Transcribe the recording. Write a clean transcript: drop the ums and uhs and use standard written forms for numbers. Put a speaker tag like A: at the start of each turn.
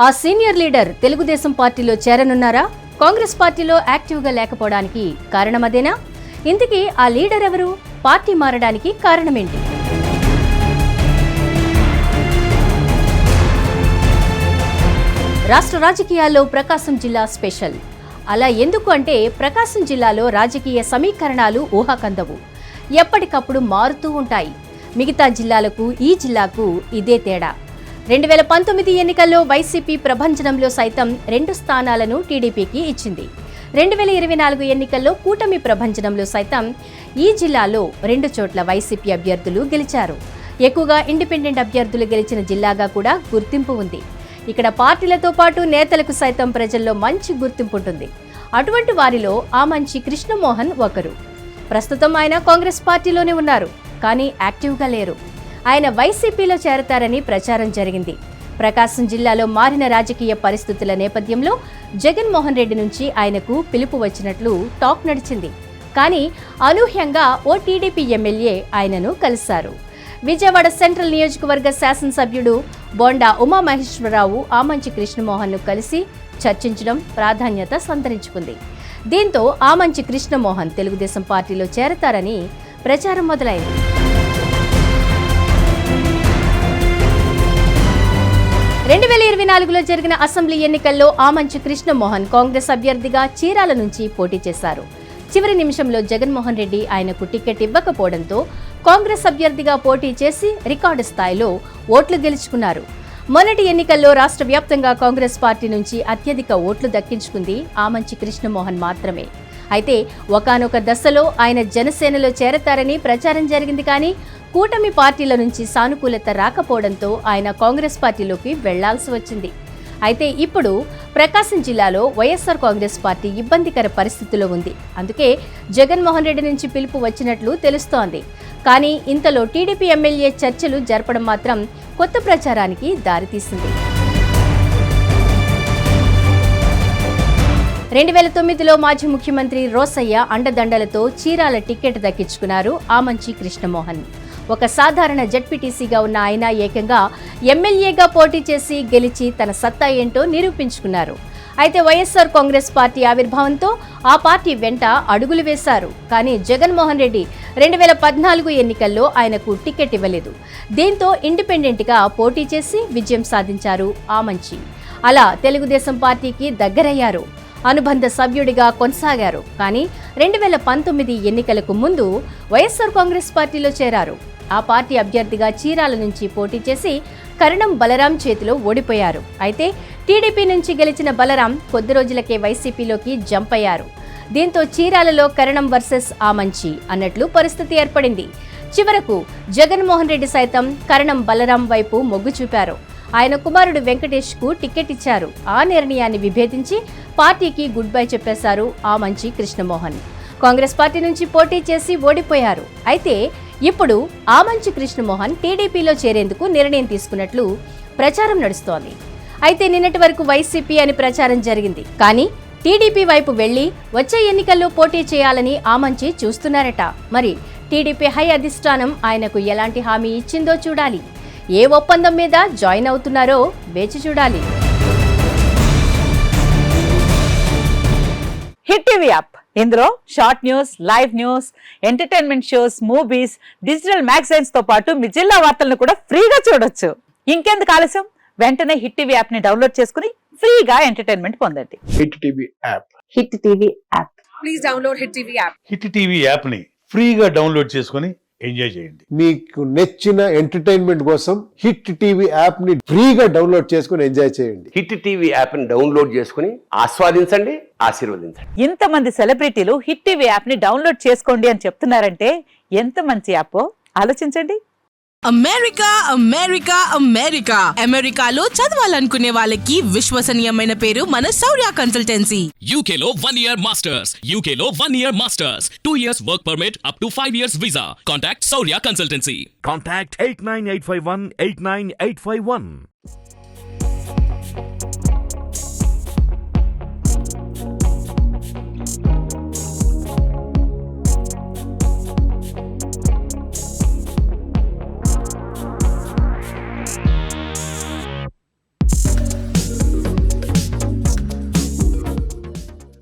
A: ఆ senior leader Telugu Desam పార్టీలో చేరనున్నారా? కాంగ్రెస్ పార్టీలో యాక్టివ్గా లేకపోవడానికి కారణమదేనా? ఇంతకీ ఆ లీడర్ ఎవరు? పార్టీ మారడానికి కారణమేంటి? రాష్ట్ర రాజకీయాల్లో ప్రకాశం జిల్లా స్పెషల్. అలా ఎందుకు అంటే ప్రకాశం జిల్లాలో రాజకీయ సమీకరణాలు ఊహాకందవు. ఎప్పటికప్పుడు మారుతూ ఉంటాయి. మిగతా జిల్లాలకు ఈ జిల్లాకు ఇదే తేడా. 2019 ఎన్నికల్లో వైసీపీ ప్రభంజనంలో సైతం 2 స్థానాలను టీడీపీకి ఇచ్చింది. 2024 ఎన్నికల్లో కూటమి ప్రభంజనంలో సైతం ఈ జిల్లాలో 2 చోట్ల వైసీపీ అభ్యర్థులు గెలిచారు. ఎక్కువగా ఇండిపెండెంట్ అభ్యర్థులు గెలిచిన జిల్లాగా కూడా గుర్తింపు ఉంది. ఇక్కడ పార్టీలతో పాటు నేతలకు సైతం ప్రజల్లో మంచి గుర్తింపు ఉంటుంది. అటువంటి వారిలో ఆమంచి కృష్ణమోహన్ ఒకరు. ప్రస్తుతం ఆయన కాంగ్రెస్ పార్టీలోనే ఉన్నారు, కానీ యాక్టివ్గా లేరు. ఆయన వైసీపీలో చేరతారని ప్రచారం జరిగింది. ప్రకాశం జిల్లాలో మారిన రాజకీయ పరిస్థితుల నేపథ్యంలో జగన్మోహన్ రెడ్డి నుంచి ఆయనకు పిలుపు వచ్చినట్లు టాక్ నడిచింది. కానీ అనూహ్యంగా ఓ టీడీపీ ఎమ్మెల్యే ఆయనను కలిశారు. విజయవాడ సెంట్రల్ నియోజకవర్గ శాసనసభ్యుడు బోండా ఉమామహేశ్వరరావు ఆమంచి కృష్ణమోహన్ను కలిసి చర్చించడం ప్రాధాన్యత సంతరించుకుంది. దీంతో ఆమంచి కృష్ణమోహన్ తెలుగుదేశం పార్టీలో చేరతారని ప్రచారం మొదలైంది. 2024లో జరిగిన అసెంబ్లీ ఎన్నికల్లో ఆమంచి కృష్ణమోహన్ కాంగ్రెస్ అభ్యర్థిగా చీరాల నుంచి పోటీ చేశారు. చివరి నిమిషంలో జగన్మోహన్ రెడ్డి ఆయనకు టికెట్ ఇవ్వకపోవడంతో కాంగ్రెస్ అభ్యర్థిగా పోటీ చేసి రికార్డు స్థాయిలో ఓట్లు గెలుచుకున్నారు. మొన్నటి ఎన్నికల్లో రాష్ట్ర వ్యాప్తంగా కాంగ్రెస్ పార్టీ నుంచి అత్యధిక ఓట్లు దక్కించుకుంది ఆమంచి కృష్ణమోహన్ మాత్రమే. అయితే ఒకానొక దశలో ఆయన జనసేనలో చేరతారని ప్రచారం జరిగింది. కానీ కూటమి పార్టీల నుంచి సానుకూలత రాకపోవడంతో ఆయన కాంగ్రెస్ పార్టీలోకి వెళ్లాల్సి వచ్చింది. అయితే ఇప్పుడు ప్రకాశం జిల్లాలో వైఎస్ఆర్ కాంగ్రెస్ పార్టీ ఇబ్బందికర పరిస్థితిలో ఉంది. అందుకే జగన్మోహన్ రెడ్డి నుంచి పిలుపు వచ్చినట్లు తెలుస్తోంది. కానీ ఇంతలో టీడీపీ ఎమ్మెల్యే చర్చలు జరపడం మాత్రం కొత్త ప్రచారానికి దారితీసింది. 2009లో మాజీ ముఖ్యమంత్రి రోసయ్య అండదండలతో చీరాల టికెట్ దక్కించుకున్నారు ఆమంచి కృష్ణమోహన్. ఒక సాధారణ జెడ్పీటీసీగా ఉన్న ఆయన ఏకంగా ఎమ్మెల్యేగా పోటీ చేసి గెలిచి తన సత్తా ఏంటో నిరూపించుకున్నారు. అయితే వైఎస్ఆర్ కాంగ్రెస్ పార్టీ ఆవిర్భావంతో ఆ పార్టీ వెంట అడుగులు వేశారు. కానీ జగన్మోహన్ రెడ్డి 2014 ఎన్నికల్లో ఆయనకు టికెట్ ఇవ్వలేదు. దీంతో ఇండిపెండెంట్గా పోటీ చేసి విజయం సాధించారు ఆమంచి. అలా తెలుగుదేశం పార్టీకి దగ్గరయ్యారు. అనుబంధ సభ్యుడిగా కొనసాగారు. కానీ 2019 ఎన్నికలకు ముందు వైఎస్ఆర్ కాంగ్రెస్ పార్టీలో చేరారు. ఆ పార్టీ అభ్యర్థిగా చీరాల నుంచి పోటీ చేసి కరణం బలరాం చేతిలో ఓడిపోయారు. అయితే టీడీపీ నుంచి గెలిచిన బలరాం కొద్ది రోజులకే వైసీపీలోకి జంప్ అయ్యారు. దీంతో చీరాలలో కరణం వర్సెస్ ఆమంచి అన్నట్లు పరిస్థితి ఏర్పడింది. చివరకు జగన్మోహన్ రెడ్డి సైతం కరణం బలరాం వైపు మొగ్గు చూపారు. ఆయన కుమారుడు వెంకటేష్ కు టికెట్ ఇచ్చారు. ఆ నిర్ణయాన్ని విభేదించి పార్టీకి గుడ్ బై చెప్పేశారు ఆమంచి కృష్ణమోహన్. కాంగ్రెస్ పార్టీ నుంచి పోటీ చేసి ఓడిపోయారు. అయితే ఇప్పుడు ఆమంచి కృష్ణమోహన్ టీడీపీలో చేరేందుకు నిర్ణయం తీసుకున్నట్లు ప్రచారం నడుస్తోంది. అయితే నిన్నటి వరకు వైసీపీ అని ప్రచారం జరిగింది. కానీ టీడీపీ వైపు వెళ్లి వచ్చే ఎన్నికల్లో పోటీ చేయాలని ఆమంచి చూస్తున్నారట. మరి టీడీపీ హై అధిష్టానం ఆయనకు ఎలాంటి హామీ ఇచ్చిందో చూడాలి. ఏ ఒప్పందం మీద జాయిన్ అవుతున్నారో వేచి చూడాలి.
B: హిట్ టీవీ యాప్, ఇందులో short news, live news, entertainment shows, movies, digital magazines తో పాటు మీ జిల్లా వార్తలను కూడా ఫ్రీగా చూడొచ్చు. ఇంకెందుకు ఆలస్యం, వెంటనే హిట్ టీవీ యాప్ ని డౌన్లోడ్ చేసుకుని ఫ్రీగా ఎంటర్టైన్మెంట్ పొందండి.
C: Hit TV app.
B: Hit TV app.
D: Please download hit TV app.
E: Hit TV app ని ఫ్రీగా డౌన్లోడ్ చేసుకుని ఎంజాయ్ చేయండి.
C: మీకు నచ్చిన ఎంటర్టైన్మెంట్ కోసం హిట్ టీవీ యాప్ ని ఫ్రీగా డౌన్లోడ్ చేసుకుని ఎంజాయ్ చేయండి.
F: హిట్ టీవీ యాప్ ని డౌన్లోడ్ చేసుకుని ఆస్వాదించండి, ఆశీర్వదించండి.
B: ఇంతమంది సెలబ్రిటీలు హిట్ టీవీ యాప్ ని డౌన్లోడ్ చేసుకోండి అని చెప్తున్నారంటే ఎంత మంచి యాప్ ఆలోచించండి.
D: అమెరికా అమెరికా అమెరికా అమెరికాలో చదవాలనుకునే వాళ్ళకి విశ్వసనీయమైన పేరు మన శౌర్య కన్సల్టెన్సీ.
G: UK లో 1 year masters, UK లో 1 year masters, 2 years work permit up to 5 years visa. Contact Saurya Consultancy.
H: Contact 89851 89851.